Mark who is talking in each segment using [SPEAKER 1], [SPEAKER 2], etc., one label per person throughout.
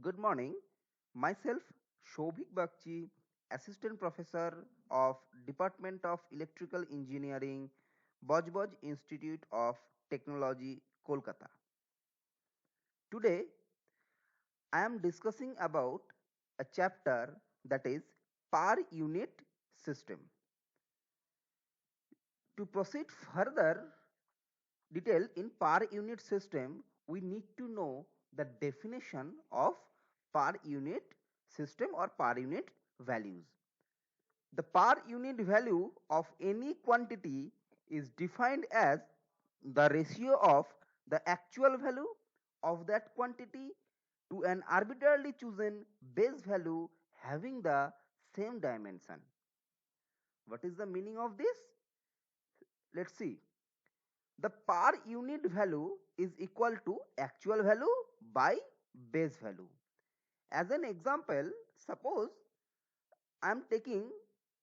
[SPEAKER 1] Good morning. Myself, Shobhik Bakchi, Assistant Professor of Department of Electrical Engineering, Bojboj Institute of Technology, Kolkata. Today, I am discussing about a chapter that is per unit system. To proceed further detail in per unit system, we need to know the definition of per unit system or per unit values. The per unit value of any quantity is defined as the ratio of the actual value of that quantity to an arbitrarily chosen base value having the same dimension. What is the meaning of this? Let's see. The per unit value is equal to actual value by base value. As an example, suppose I am taking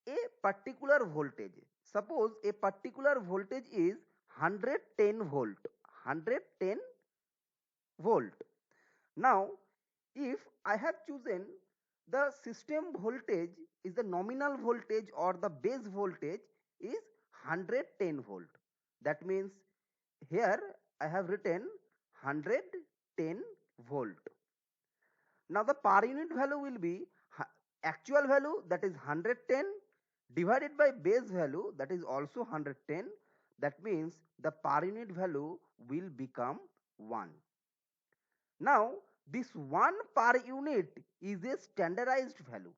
[SPEAKER 1] a particular voltage. Suppose a particular voltage is 110 volt. 110 volt. Now, if I have chosen the system voltage is the nominal voltage or the base voltage is 110 volt. That means here I have written 110 volt. Now the per unit value will be actual value, that is 110, divided by base value, that is also 110. That means the per unit value will become 1. Now this 1 per unit is a standardized value.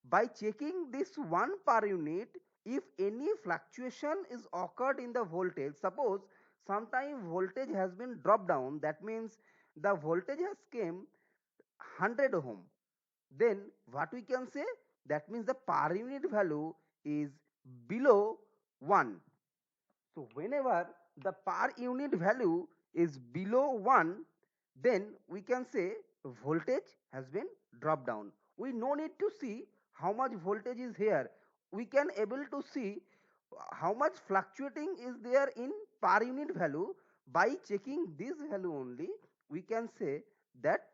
[SPEAKER 1] By checking this 1 per unit, if any fluctuation is occurred in the voltage, suppose sometime voltage has been dropped down, that means the voltage has came 100 ohm, then what we can say, that means the per unit value is below 1. So whenever the per unit value is below 1, then we can say voltage has been dropped down. We no need to see how much voltage is here. We can able to see how much fluctuating is there in per unit value. By checking this value only, we can say that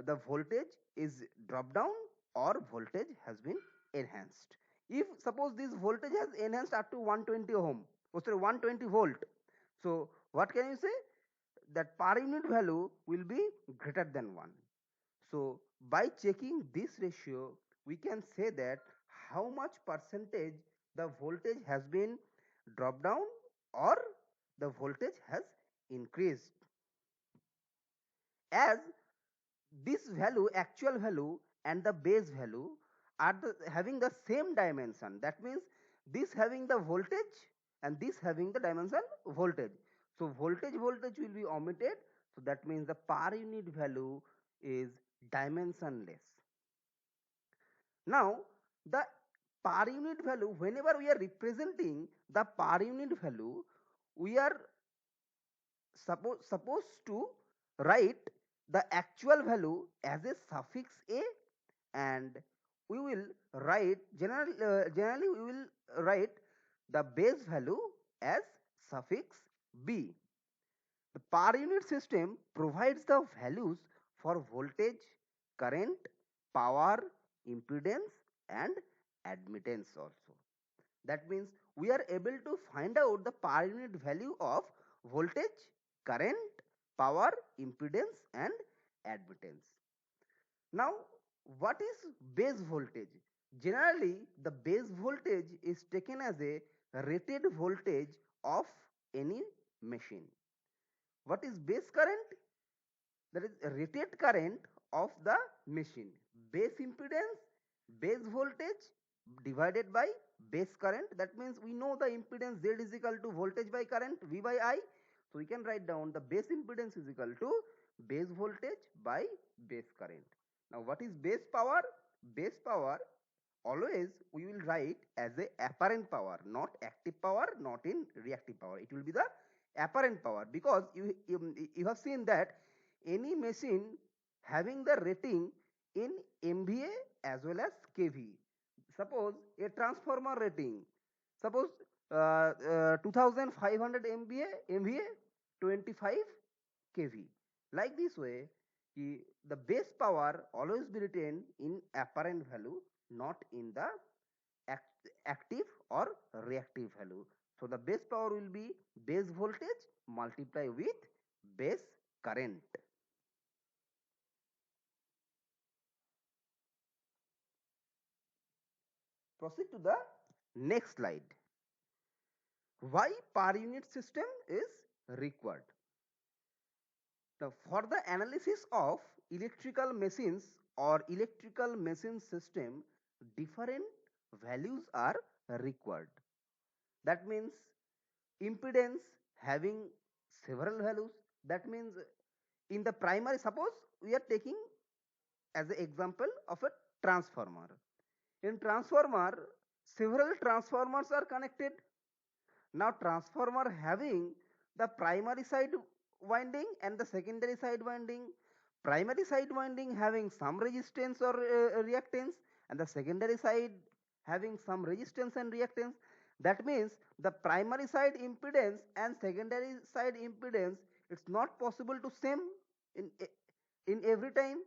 [SPEAKER 1] the voltage is dropped down or voltage has been enhanced. If suppose this voltage has enhanced up to 120 ohm, sorry 120 volt, so what can you say, that per unit value will be greater than 1. So by checking this ratio, we can say that how much percentage the voltage has been dropped down or the voltage has increased. As this value, actual value and the base value are having the same dimension, that means this having the voltage and this having the dimension voltage, so voltage will be omitted, so that means the per unit value is dimensionless. Now the per unit value, whenever we are representing the per unit value, we are supposed to write the actual value as a suffix a, and we will write generally we will write the base value as suffix b. The per unit system provides the values for voltage, current, power, impedance and admittance also. That means we are able to find out the per unit value of voltage, current, power, impedance and admittance. Now what is base voltage? Generally the base voltage is taken as a rated voltage of any machine. What is base current? That is rated current of the machine. Base impedance, base voltage divided by base current. That means we know the impedance Z is equal to voltage by current V by I. So we can write down the base impedance is equal to base voltage by base current. Now what is base power? Base power always we will write as a apparent power, not active power, not in reactive power. It will be the apparent power, because you have seen that any machine having the rating in MVA as well as kV. Suppose a transformer rating, suppose 2500 MVA 25 kV. Like this way, the base power always be written in apparent value, not in the active or reactive value. So the base power will be base voltage multiply with base current. Proceed to the next slide. Why per unit system is required? Now, for the analysis of electrical machines or electrical machine system, different values are required. That means impedance having several values. That means in the primary, suppose we are taking as an example of a transformer. In transformer, several transformers are connected. Now transformer having the primary side winding and the secondary side winding. Primary side winding having some resistance or reactance, and the secondary side having some resistance and reactance. That means the primary side impedance and secondary side impedance, it's not possible to same in in every time.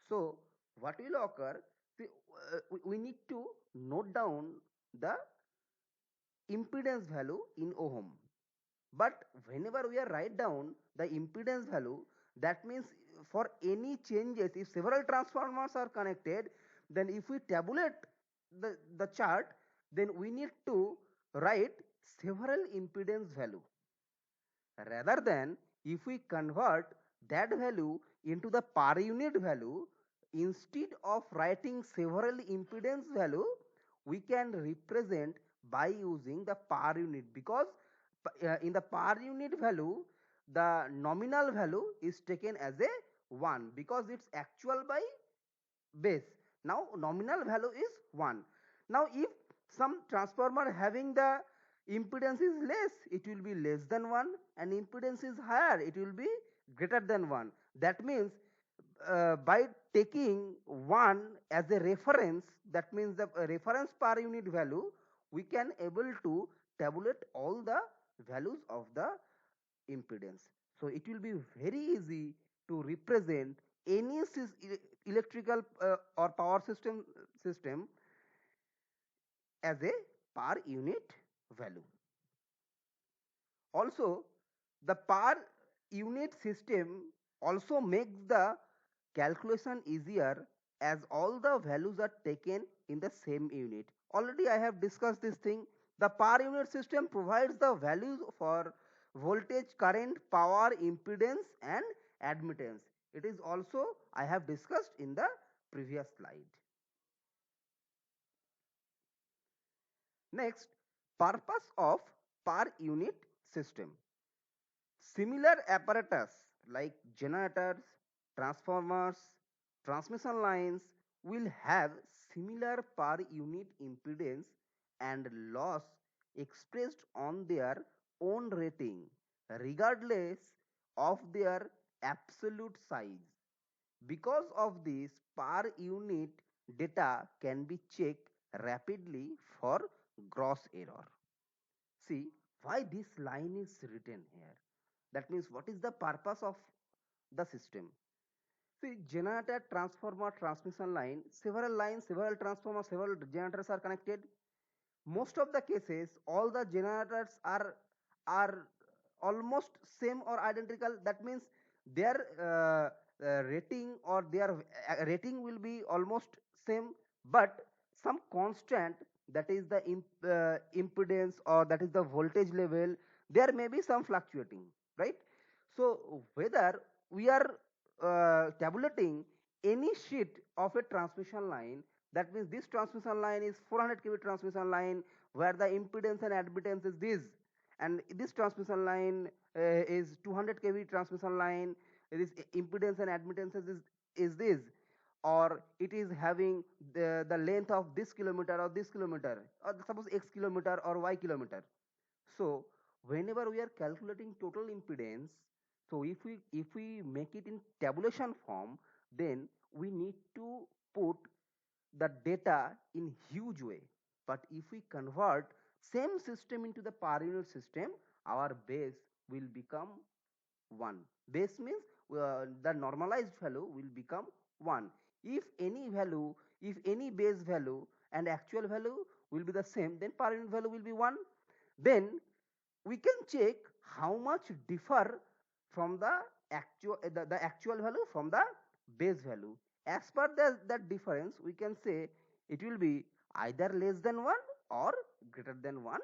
[SPEAKER 1] So what will occur? We need to note down the impedance value in ohm. But whenever we are write down the impedance value, that means for any changes, if several transformers are connected, then if we tabulate the chart, then we need to write several impedance value, rather than if we convert that value into the per unit value. Instead of writing several impedance value, we can represent by using the per unit, because in the per unit value the nominal value is taken as a 1 because it's actual by base. Now nominal value is 1. Now if some transformer having the impedance is less, it will be less than 1, and impedance is higher, it will be greater than 1. That means by taking 1 as a reference, that means the reference per unit value, we can able to tabulate all the values of the impedance. So it will be very easy to represent any electrical or power system as a per unit value. Also, the per unit system also makes the calculation easier, as all the values are taken in the same unit. Already I have discussed this thing. The per unit system provides the values for voltage, current, power, impedance and admittance. It is also I have discussed in the previous slide. Next, purpose of per unit system. Similar apparatus like generators, transformers, transmission lines will have similar per unit impedance and loss expressed on their own rating, regardless of their absolute size. Because of this, per unit data can be checked rapidly for gross error. See why this line is written here. That means what is the purpose of the system? See, generator, transformer, transmission line, several lines, several transformers, several generators are connected. Most of the cases, all the generators are almost same or identical. That means their rating or their rating will be almost same, but some constant, that is the impedance or that is the voltage level, there may be some fluctuating, right? So whether we are tabulating any sheet of a transmission line, that means this transmission line is 400 kV transmission line where the impedance and admittance is this, and this transmission line is 200 kV transmission line, this impedance and admittance is this, or it is having the length of this kilometer or this kilometer, or suppose x kilometer or y kilometer. So whenever we are calculating total impedance, so if we make it in tabulation form, then we need to put the data in huge way. But if we convert same system into the per unit system, our base will become 1. Base means the normalized value will become 1. If any value, if any base value and actual value will be the same, then per unit value will be 1. Then we can check how much differ from the actual value from the base value. As per that difference, we can say it will be either less than 1 or greater than 1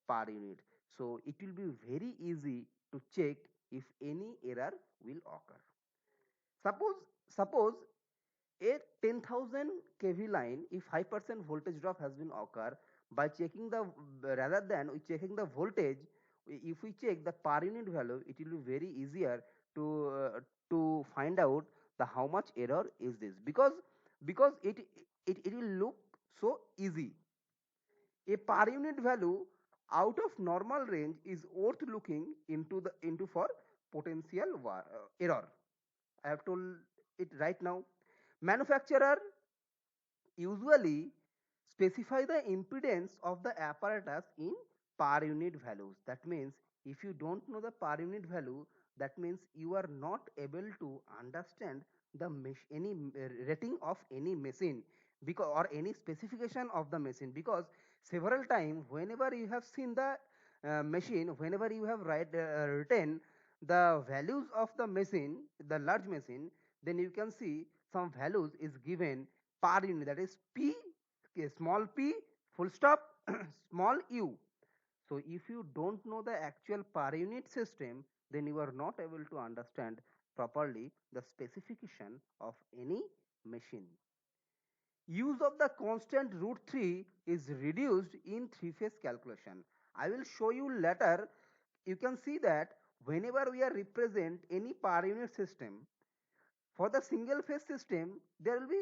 [SPEAKER 1] per unit. So it will be very easy to check if any error will occur. Suppose a 10,000 kV line, if 5% voltage drop has been occur, by checking the, rather than we checking the voltage, if we check the per unit value, it will be very easier to find out the how much error is this, because it will look so easy. A per unit value out of normal range is worth looking into for potential error. I have told it right now. Manufacturer usually specify the impedance of the apparatus in per unit values. That means if you don't know the per unit value, that means you are not able to understand the any rating of any machine, because or any specification of the machine, because several times whenever you have seen the machine, whenever you have written the values of the machine, the large machine, then you can see some values is given per unit, that is p, small p, full stop, small u. So if you don't know the actual per unit system, then you are not able to understand properly the specification of any machine. Use of the constant root 3 is reduced in three-phase calculation. I will show you later. You can see that whenever we are represent any per unit system, for the single phase system there will be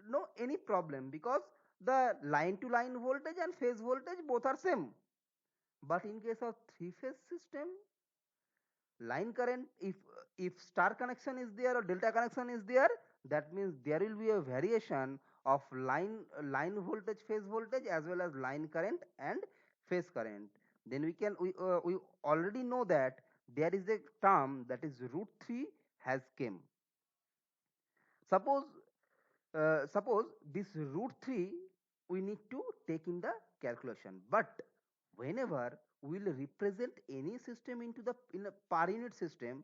[SPEAKER 1] no any problem, because the line to line voltage and phase voltage both are same. But in case of three phase system, line current, if star connection is there or delta connection is there, that means there will be a variation of line voltage, phase voltage, as well as line current and phase current. Then we already know that there is a term that is root 3 has came. Suppose this root 3 we need to take in the calculation, but whenever we will represent any system into the in a per unit system,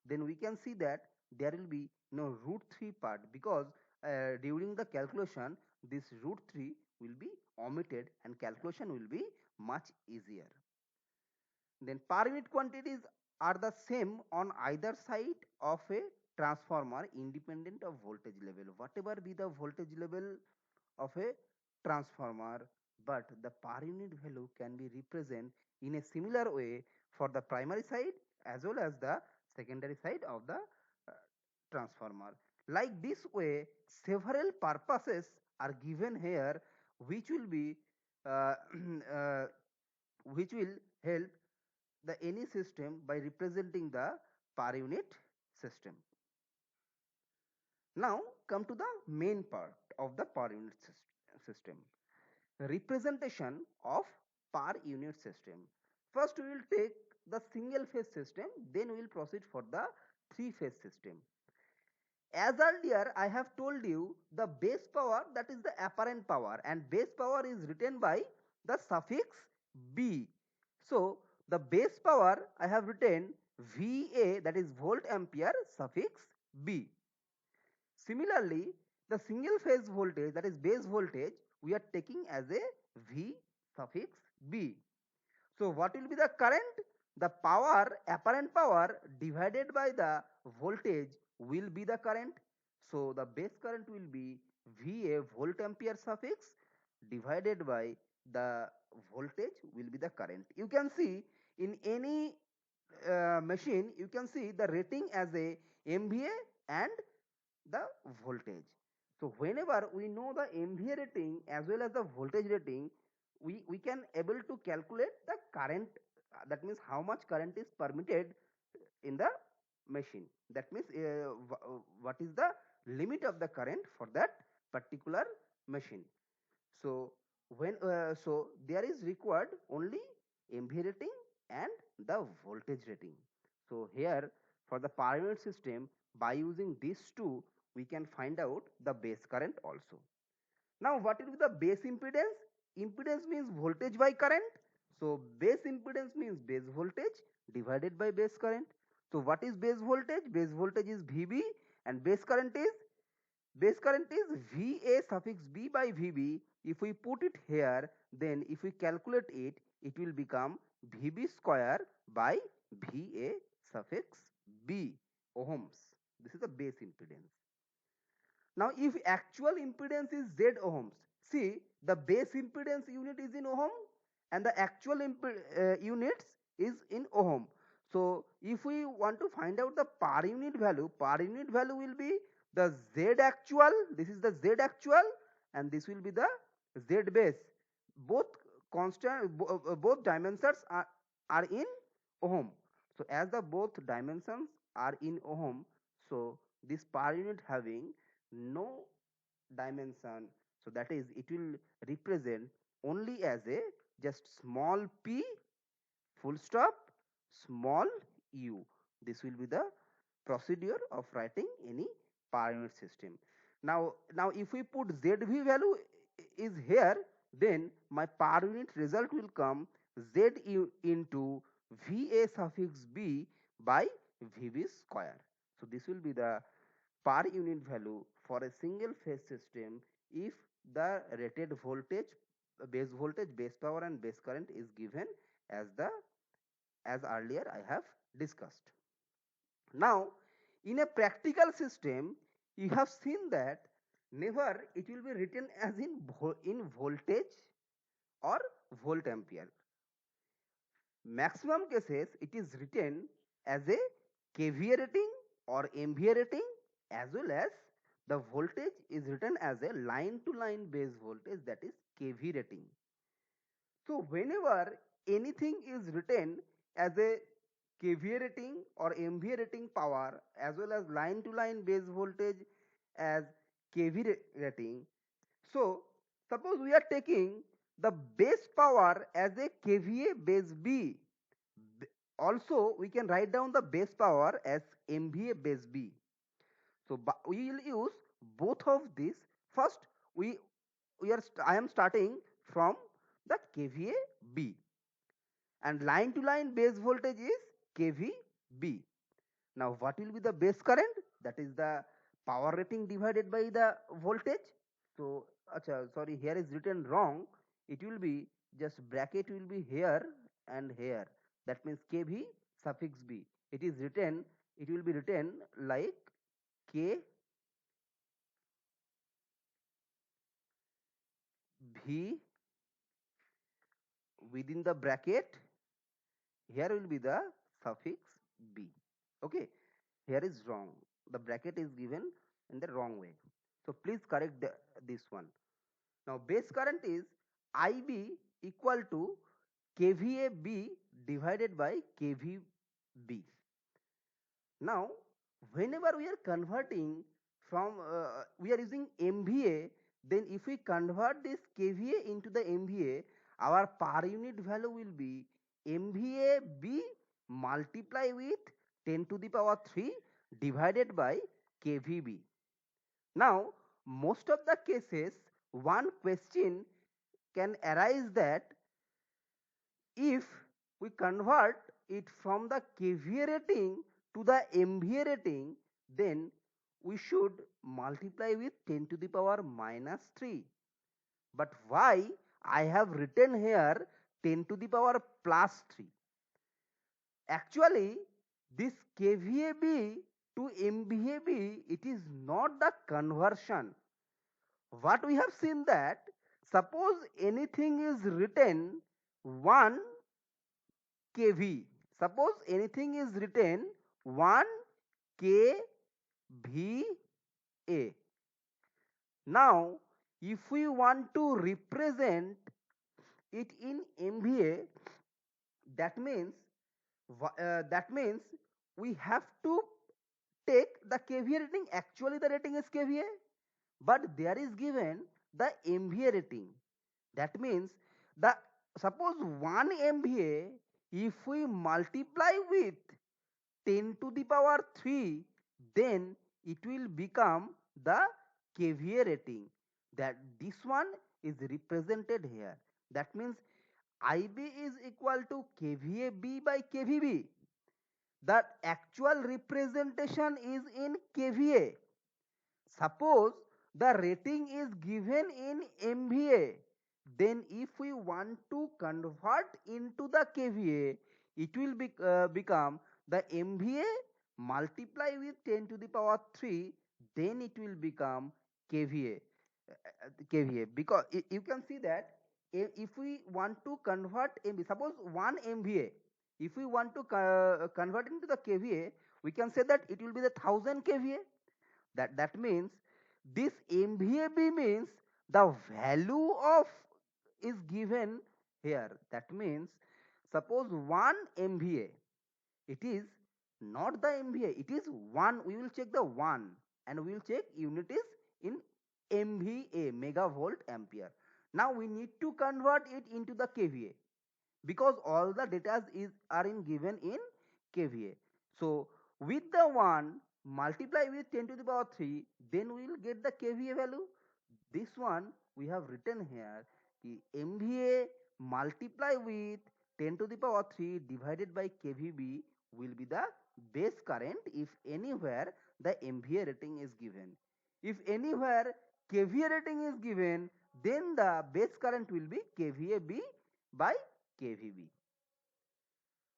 [SPEAKER 1] then we can see that there will be no root 3 part, because during the calculation this root 3 will be omitted and calculation will be much easier. Then per unit quantities are the same on either side of a transformer independent of voltage level. Whatever be the voltage level of a transformer, but the per unit value can be represented in a similar way for the primary side as well as the secondary side of the uh, transformer. Like this way, several purposes are given here, which will be uh, uh, which will help the any system by representing the per unit system. Now come to the main part of the per unit system, representation of per unit system. First we will take the single phase system, then we will proceed for the three phase system. As earlier I have told you, the base power, that is the apparent power, and base power is written by the suffix B. So the base power I have written VA, that is volt ampere, suffix B. Similarly, the single phase voltage, that is base voltage, we are taking as a V suffix B. So what will be the current? The power, apparent power divided by the voltage will be the current. So the base current will be VA, volt ampere suffix, divided by the voltage will be the current. You can see in any machine, you can see the rating as a MVA and the voltage. So whenever we know the MVA rating as well as the voltage rating, we can able to calculate the current, that means how much current is permitted in the machine. That means what is the limit of the current for that particular machine. So so there is required only MVA rating and the voltage rating. So here for the per unit system By using these two, we can find out the base current also. Now, what will be the base impedance? Impedance means voltage by current. So, base impedance means base voltage divided by base current. So, what is base voltage? Base voltage is VB and base current is VA suffix B by VB. If we put it here, then if we calculate it, it will become VB square by VA suffix B ohms. This is the base impedance. Now, if actual impedance is Z ohms, see the base impedance unit is in ohm and the actual units is in ohm. So, if we want to find out the per unit value will be the Z actual, this is the Z actual and this will be the Z base. Both constant, both dimensions are in ohm. So, as the both dimensions are in ohm, so this per unit having no dimension, so that is it will represent only as a just small p full stop small u. This will be the procedure of writing any per unit system. Now if we put zv value is here, then my per unit result will come z into va suffix b by vb square. So this will be the per unit value for a single phase system if the rated voltage, base voltage, base power and base current is given as earlier I have discussed. Now, in a practical system, you have seen that never it will be written as in voltage or volt ampere. Maximum cases it is written as a kVA rating or MVA rating, as well as the voltage is written as a line to line base voltage, that is kV rating. So whenever anything is written as a kVA rating or MVA rating power, as well as line to line base voltage as kV rating, so suppose we are taking the base power as a kVA base B. Also we can write down the base power as MVA base B. So we will use both of these. First I am starting from the kVA B, and line to line base voltage is kVB. Now what will be the base current? That is the power rating divided by the voltage. So sorry, here is written wrong. It will be just bracket will be here and here. That means kV suffix b. It will be written like k v within the bracket. Here will be the suffix b. Okay, here is wrong. The bracket is given in the wrong way. So please correct this one. Now base current is IB equal to kVA divided by kVB. Now whenever we are converting from we are using MVA, then if we convert this kVA into the MVA, our per unit value will be MVA multiply with 10 to the power 3 divided by kVB. Now most of the cases one question can arise that if we convert it from the kVA rating to the MVA rating, then we should multiply with 10 to the power minus 3. But why I have written here 10 to the power plus 3? Actually, this kVAB to MVAB, it is not the conversion. What we have seen that suppose anything is written 1 kV. Suppose anything is written 1 kVA. Now, if we want to represent it in MVA, that means we have to take the kVA rating. Actually, the rating is kVA, but there is given the MVA rating. That means the suppose 1 MVA, if we multiply with 10 to the power 3 then it will become the kVA rating. That this one is represented here. That means IB is equal to kVA-B by kVB. The actual representation is in kVA. Suppose the rating is given in MVA, then if we want to convert into the kVA, it will become the MVA multiply with 10 to the power 3, then it will become kVA. kVA, because you can see that if we want to convert MVA, suppose 1 MVA, if we want to convert into the kVA, we can say that it will be the 1000 kVA. That means this MVAB means the value of is given here. That means suppose 1 MVA, it is not the MVA, it is 1. We will check the 1 and we will check unit is in MVA, megavolt ampere. Now we need to convert it into the kVA because all the data are given in kVA. So with the 1 multiply with 10 to the power 3, then we will get the kVA value. This one we have written here, the MVA multiply with 10 to the power 3 divided by kVB will be the base current if anywhere the MVA rating is given. If anywhere kVA rating is given, then the base current will be kVA-B by kVB.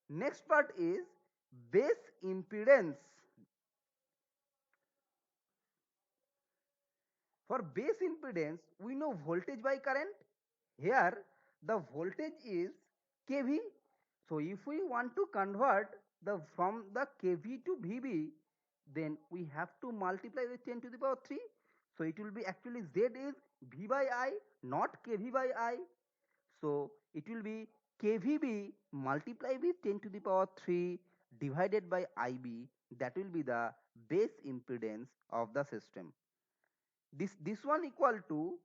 [SPEAKER 1] Next part is base impedance. For base impedance, we know voltage by current. Here, the voltage is kV. So, if we want to convert from the kV to VB, then we have to multiply with 10 to the power 3. So, it will be actually Z is V by I, not kV by I. So, it will be kVB multiplied with 10 to the power 3 divided by IB. That will be the base impedance of the system. This one equal to,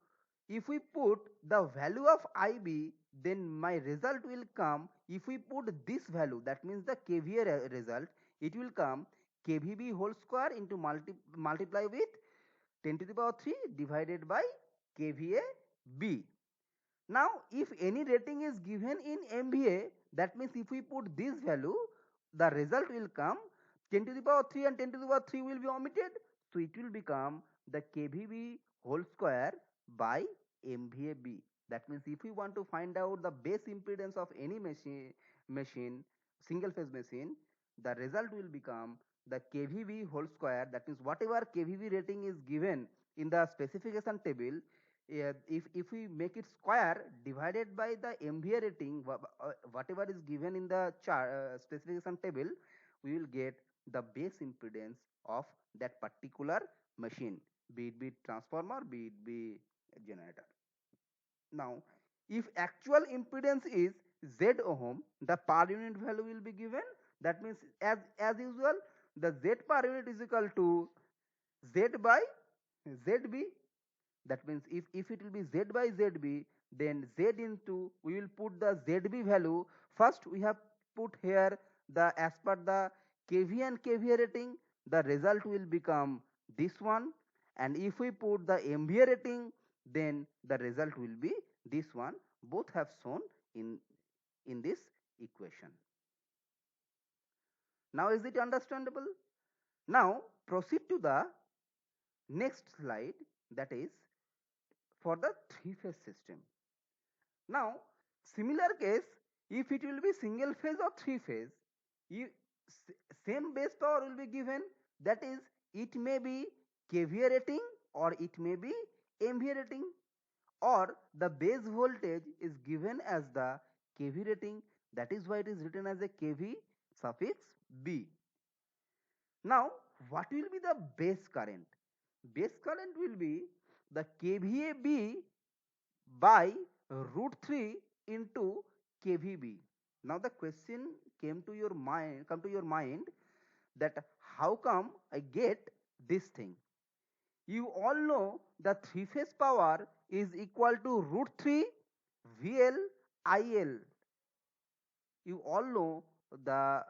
[SPEAKER 1] if we put the value of IB, then my result will come. If we put this value, that means the kVA result, it will come kVB whole square into multiply with 10 to the power 3 divided by kVA B. Now, if any rating is given in MVA, that means if we put this value, the result will come 10 to the power 3 and 10 to the power 3 will be omitted. So, it will become the kVB whole square by MVAB. That means if we want to find out the base impedance of any machine, single phase machine, the result will become the kVB whole square. That means whatever kVB rating is given in the specification table, if we make it square divided by the MVA rating, whatever is given in the specification table, we will get the base impedance of that particular machine, be it be transformer, be it be generator. Now, if actual impedance is Z ohm, the per unit value will be given. That means as usual, the Z per unit is equal to Z by ZB. That means if it will be Z by ZB, then Z into, we will put the ZB value. First we have put here the as per the kV and kVA rating, the result will become this one. And if we put the MVA rating, then the result will be this one. Both have shown in this equation. Now is it understandable? Now proceed to the next slide, that is for the three-phase system. Now, similar case, if it will be single phase or three phase, same base power will be given. That is, it may be kVA rating or it may be MVA rating, or the base voltage is given as the kV rating. That is why it is written as a kV suffix B. Now, what will be the base current? Base current will be the kVA B by root 3 into kVB. Now the question come to your mind that how come I get this thing? You all know the three phase power is equal to root 3 VL IL. You all know the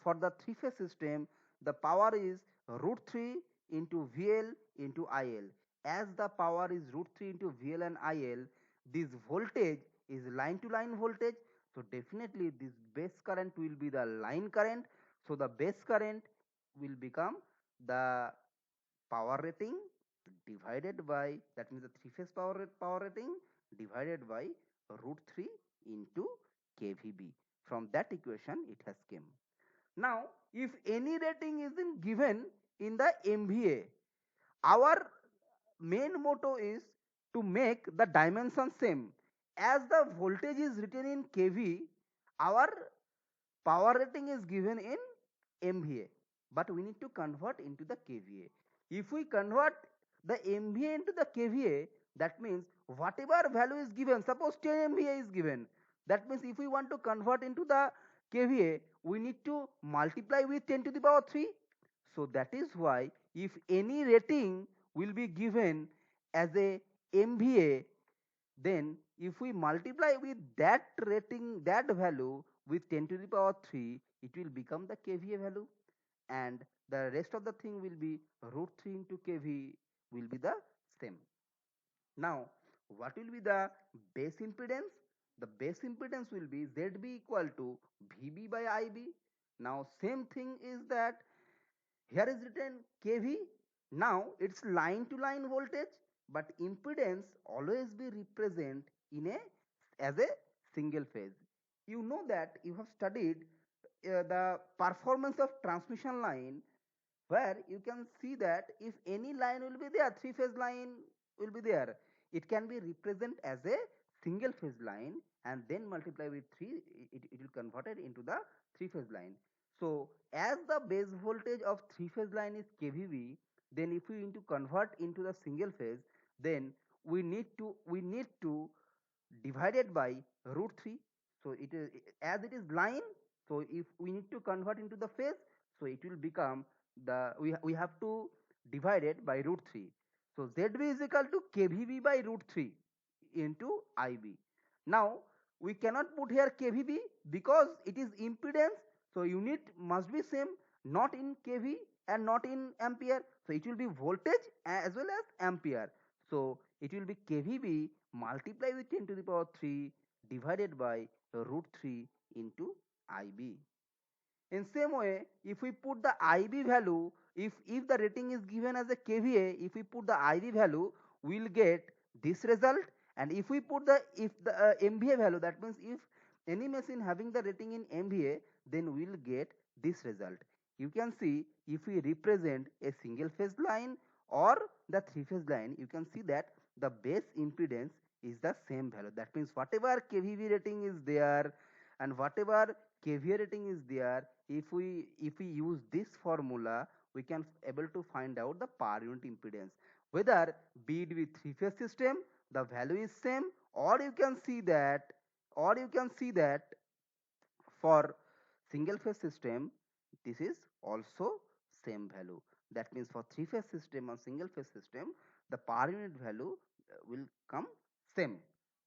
[SPEAKER 1] for the three phase system, the power is root 3 into VL into IL. As the power is root 3 into VL and IL, this voltage is line to line voltage. So definitely this base current will be the line current. So the base current will become the power rating divided by, that means the three phase power rating divided by root 3 into kVb. From that equation it has came. Now if any rating is given in the MVA, our main motto is to make the dimension same. As the voltage is written in kV, our power rating is given in MVA, but we need to convert into the kVA. If we convert the MVA into the kVA, that means whatever value is given, suppose 10 MVA is given, that means if we want to convert into the kVA, we need to multiply with 10 to the power 3. So that is why if any rating will be given as a MVA, then if we multiply with that rating, that value with 10 to the power 3, it will become the kVA value, and the rest of the thing will be root 3 into kV will be the same. Now what will be the base impedance? The base impedance will be ZB equal to VB by IB. Now same thing is that here is written kV. Now it's line to line voltage, but impedance always be represent in a as a single phase. You know that you have studied the performance of transmission line, where you can see that if any line will be there, three phase line will be there, it can be represent as a single phase line and then multiply with 3, it will convert it into the three phase line. So as the base voltage of three phase line is kVb, then if we need to convert into the single phase, then we need to divide it by root 3. So it is, as it is line, so if we need to convert into the phase, so it will become the, we have to divide it by root 3. So ZB is equal to kVb by root 3 into IB. Now we cannot put here kVb because it is impedance, so unit must be same, not in kV and not in ampere, so it will be voltage as well as ampere. So it will be kVb multiply with 10 to the power 3 divided by root 3 into IB. In same way, if we put the IB value, if the rating is given as a kVA, if we put the IB value, we will get this result. And if we put the, if the MVA value, that means if any machine having the rating in MVA, then we will get this result. You can see if we represent a single phase line or the three phase line, you can see that the base impedance is the same value. That means whatever kVB rating is there and whatever kVA rating is there, if we use this formula, we can able to find out the per unit impedance, whether be it with three phase system the value is same, or you can see that, or you can see that for single phase system this is also same value. That means for three phase system or single phase system, the per unit value will come same.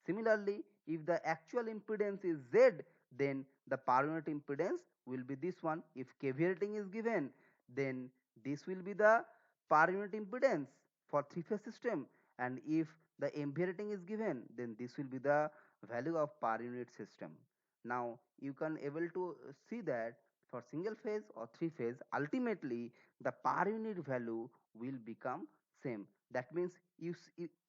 [SPEAKER 1] Similarly, if the actual impedance is Z, then the per unit impedance will be this one. If kVA rating is given, then this will be the per unit impedance for three phase system, and if the MVA rating is given, then this will be the value of per unit system. Now you can able to see that for single phase or three phase, ultimately the per unit value will become same. That means you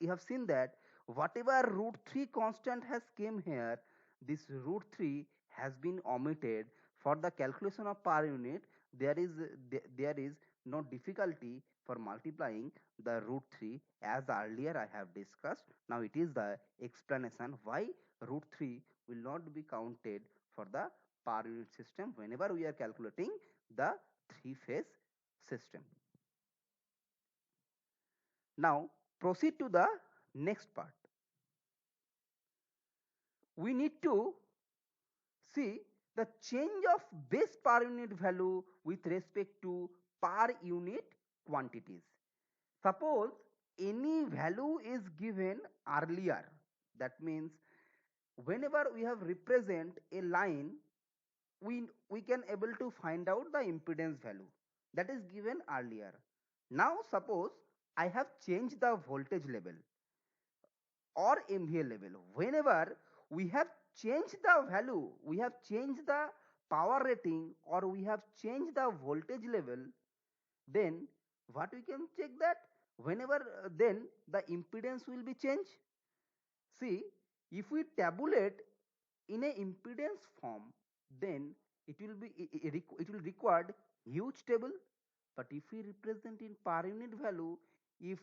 [SPEAKER 1] have seen that whatever root 3 constant has came here, this root 3 has been omitted for the calculation of per unit. There is no difficulty for multiplying the root 3, as earlier I have discussed. Now it is the explanation why root 3 will not be counted for the per unit system whenever we are calculating the three phase system. Now proceed to the next part. We need to see the change of base per unit value with respect to per unit quantities. Suppose any value is given earlier, that means whenever we have represent a line, we can able to find out the impedance value. that is given earlier. Now suppose I have changed the voltage level or MVA level. Whenever we have changed the value, we have changed the power rating or we have changed the voltage level, then what we can check that whenever then the impedance will be changed. See, if we tabulate in a impedance form, then it will require huge table. But if we represent in per unit value, if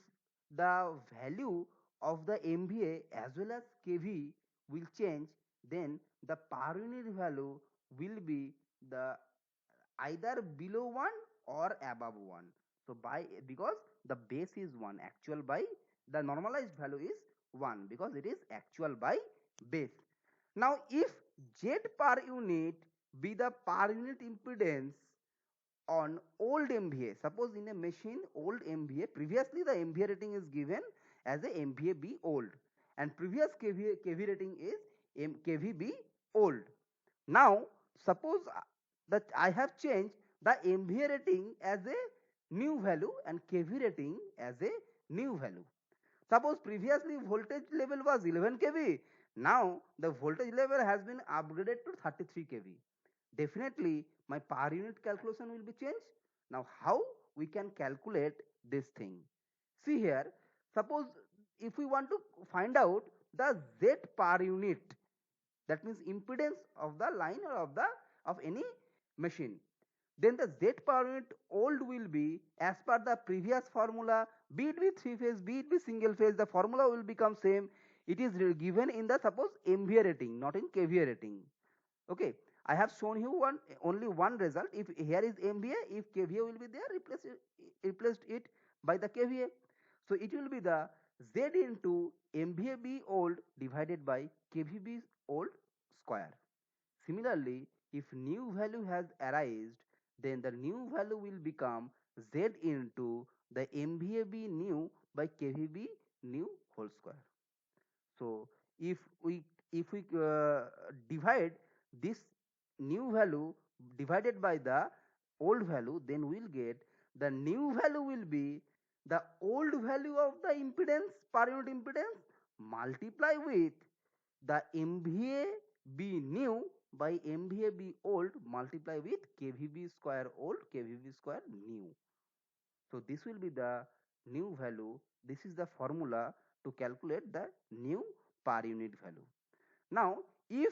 [SPEAKER 1] the value of the MVA as well as KV will change, then the per unit value will be the either below 1 or above 1. So by because the base is 1, actual by the normalized value is 1 because it is actual by base. Now if Z per unit be the per unit impedance on old MVA, suppose in a machine old MVA, previously the MVA rating is given as a MVA be old and previous KV rating is KV be old. Now suppose that I have changed the MVA rating as a new value and KV rating as a new value. Suppose previously voltage level was 11 kV, now the voltage level has been upgraded to 33 kV. Definitely my per unit calculation will be changed. Now how we can calculate this thing? See here, suppose if we want to find out the Z per unit, that means impedance of the line or of any machine, then the Z per unit old will be as per the previous formula, be it be three phase, be it be single phase, the formula will become same. It is given in the suppose MVA rating, not in KVA rating. Okay, I have shown you only one result. If here is MVA, if KVA will be there, replaced it by the KVA. So it will be the Z into MVA old divided by KVB old square. Similarly, if new value has arisen, then the new value will become Z into the MVAB new by KVB new whole square. So if we divide this new value divided by the old value, then we'll get the new value will be the old value of the impedance per unit impedance multiply with the MVA B new by MVA B old multiply with KVB square old KVB square new. So this will be the new value. This is the formula to calculate the new per unit value. Now, if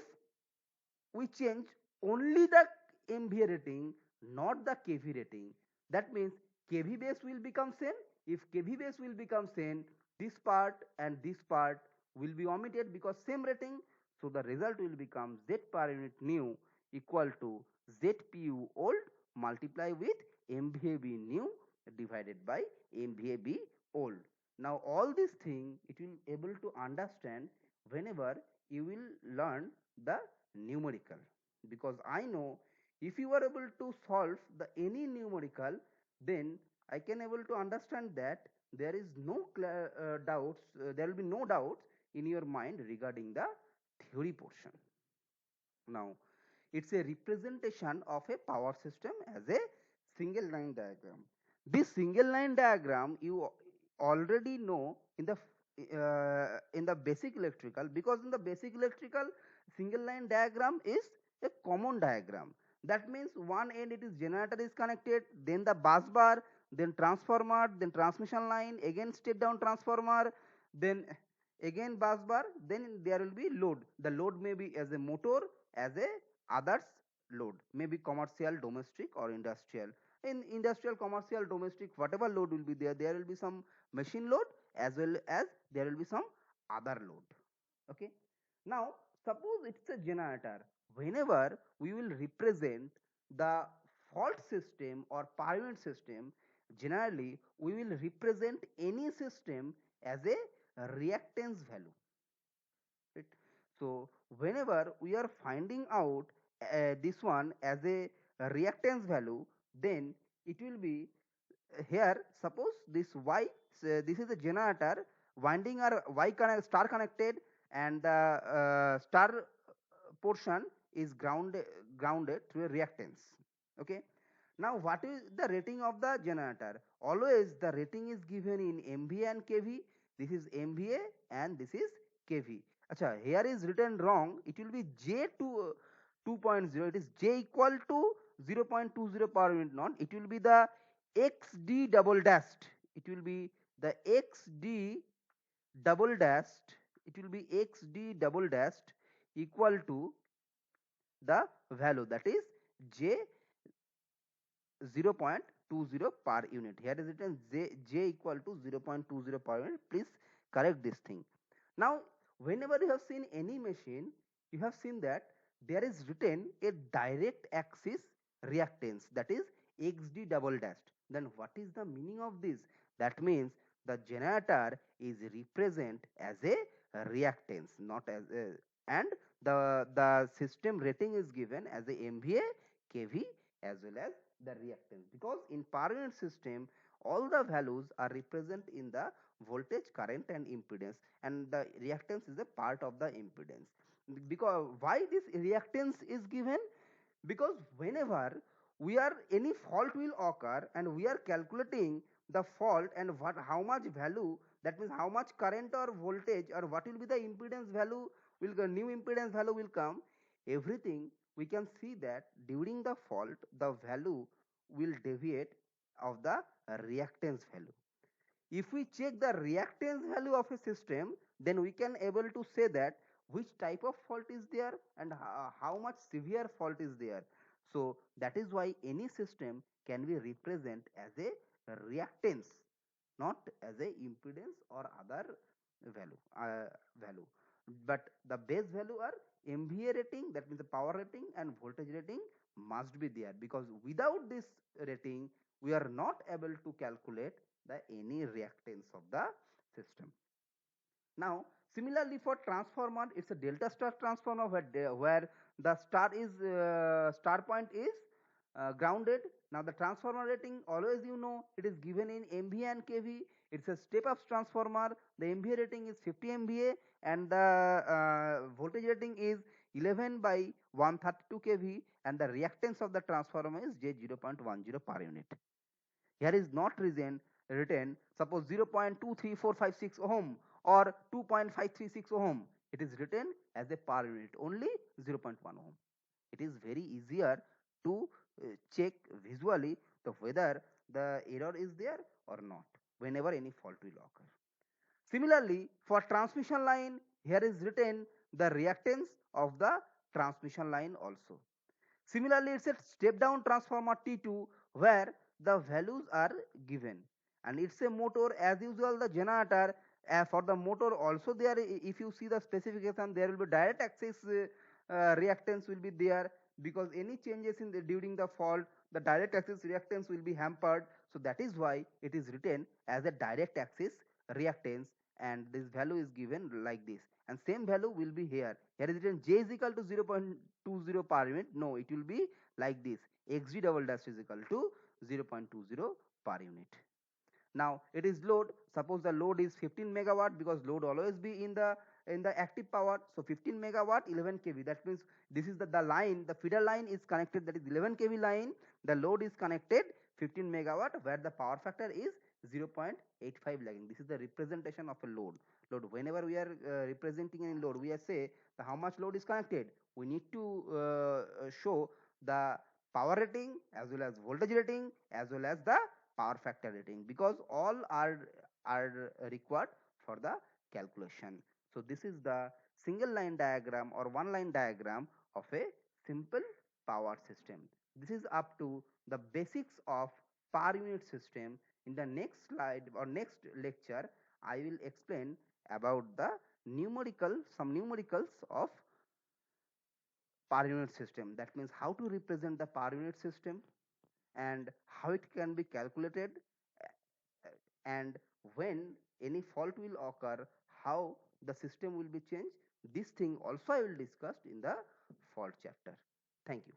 [SPEAKER 1] we change only the MVA rating, not the KV rating, that means KV base will become same. If KV base will become same, this part and this part will be omitted because same rating. So the result will become Z per unit new equal to ZPU old multiply with MVAB new divided by MVAB old. Now all these things it will able to understand whenever you will learn the numerical, because I know if you are able to solve the any numerical, then I can able to understand that there is no doubts, there will be no doubts in your mind regarding the theory portion. Now it's a representation of a power system as a single line diagram. This single line diagram you already know in the basic electrical, because in the basic electrical single line diagram is a common diagram. That means one end it is generator is connected, then the bus bar, then transformer, then transmission line, again step down transformer, then again bus bar, then there will be load. The load may be as a motor, as a others load, may be commercial, domestic or industrial. In industrial, commercial, domestic, whatever load will be there, there will be some machine load as well as there will be some other load. Okay, now suppose it's a generator. Whenever we will represent the fault system or per unit system, generally we will represent any system as a reactance value, right? So whenever we are finding out this one as a reactance value, then it will be here suppose this y, so this is a generator, winding are star connected and the star portion is grounded through a reactance. Okay, Now what is the rating of the generator? Always the rating is given in MVA and kV. This is MVA and this is kV. Acha, here is written wrong. It will be J to 2.0. It is J equal to 0.20 per unit not. It will be the XD double dashed. It will be the XD double dashed. It will be XD double dashed equal to the value, that is J 0.20 per unit. Here is written J equal to 0.20 per unit. Please correct this thing. Now, whenever you have seen any machine, you have seen that there is written a direct axis reactance, that is XD double dashed. Then what is the meaning of this? That means the generator is represent as a reactance, not as a, and the system rating is given as a MVA, kV as well as the reactance, because in per unit system all the values are represent in the voltage, current and impedance, and the reactance is a part of the impedance. Because why this reactance is given? Because whenever we are any fault will occur and we are calculating the fault and what how much value, that means how much current or voltage or what will be the impedance value will go, new impedance value will come, everything we can see that during the fault the value will deviate of the reactance value. If we check the reactance value of a system, then we can able to say that which type of fault is there and how much severe fault is there. So that is why any system can be represent as a reactance, not as a impedance or other value. But the base value are MVA rating, that means the power rating, and voltage rating must be there, because without this rating we are not able to calculate the any reactance of the system. Now similarly for transformer, it's a delta star transformer where the star point is grounded. Now the transformer rating, always you know, it is given in MVA and kV. It's a step up transformer. The MVA rating is 50 MVA and the voltage rating is 11 by 132 kV, and the reactance of the transformer is J 0.10 per unit. Here is not written suppose 0.23456 ohm or 2.536 ohm. It is written as a per unit only 0.1 ohm. It is very easier to check visually the whether the error is there or not whenever any fault will occur. Similarly, for transmission line, here is written the reactance of the transmission line also. Similarly, it's a step down transformer T2 where the values are given, and it's a motor as usual. The generator for the motor also there, if you see the specification, there will be direct axis reactance will be there, because any changes in the during the fault the direct axis reactance will be hampered. So that is why it is written as a direct axis reactance, and this value is given like this, and same value will be here. Here is written J is equal to 0.20 per unit. No, it will be like this, XG double dash is equal to 0.20 per unit. Now it is load, suppose the load is 15 megawatt, because load always be in the active power. So 15 megawatt 11 kV, that means this is the line, the feeder line is connected, that is 11 kV line, the load is connected 15 megawatt where the power factor is 0.85 lagging. This is the representation of a load. Whenever we are representing a load, we are say the how much load is connected, we need to show the power rating as well as voltage rating as well as the power factor rating, because all are required for the calculation. So this is the single line diagram or one line diagram of a simple power system. This is up to the basics of per unit system. In the next slide or next lecture, I will explain about the some numericals of per unit system. That means how to represent the per unit system and how it can be calculated, and when any fault will occur, how the system will be changed. This thing also I will discuss in the fault chapter. Thank you.